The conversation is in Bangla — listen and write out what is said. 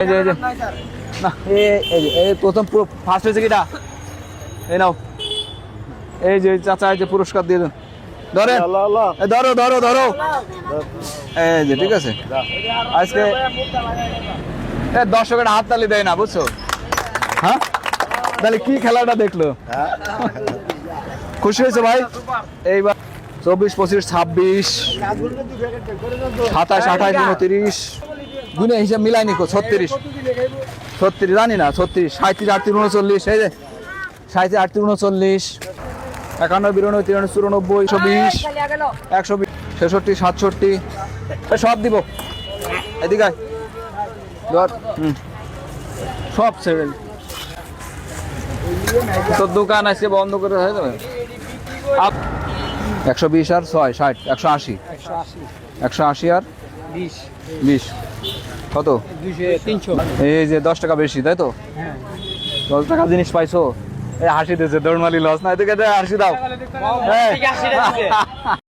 না এই প্রথম ফার্স্ট হয়েছে কিটা এই নাও এই যে চাচা এই যে পুরস্কার দিয়ে দেন ধরে ধরো ধরো ধরো এই যে ঠিক আছে আজকে দর্শকের হাত তালি দেয় না বুঝছো হ্যাঁ তাহলে কি খেলাটা দেখলো খুশি হয়েছে ভাই এইবার 24, 25, 26, 27, 28, 29 গুনে হিসাব মিলাইনি 36 জানি না 36, 37, 38, 39 এই যে 37, 38, 39 51, 92, 93, 94, 120, 120, 66, 67 সব দিব এদিকে সব ছেড়ে তোর দোকান আজকে বন্ধ করে হয়ে যাবে 120 আর 6, 60, 180 180 আর 20 কত 300 এই যে 10 টাকা বেশি তাই তো 10 টাকা জিনিস পাইছো এই হাসি দিয়েছে দৌড়মালি লস না এদিকে হাসি দাও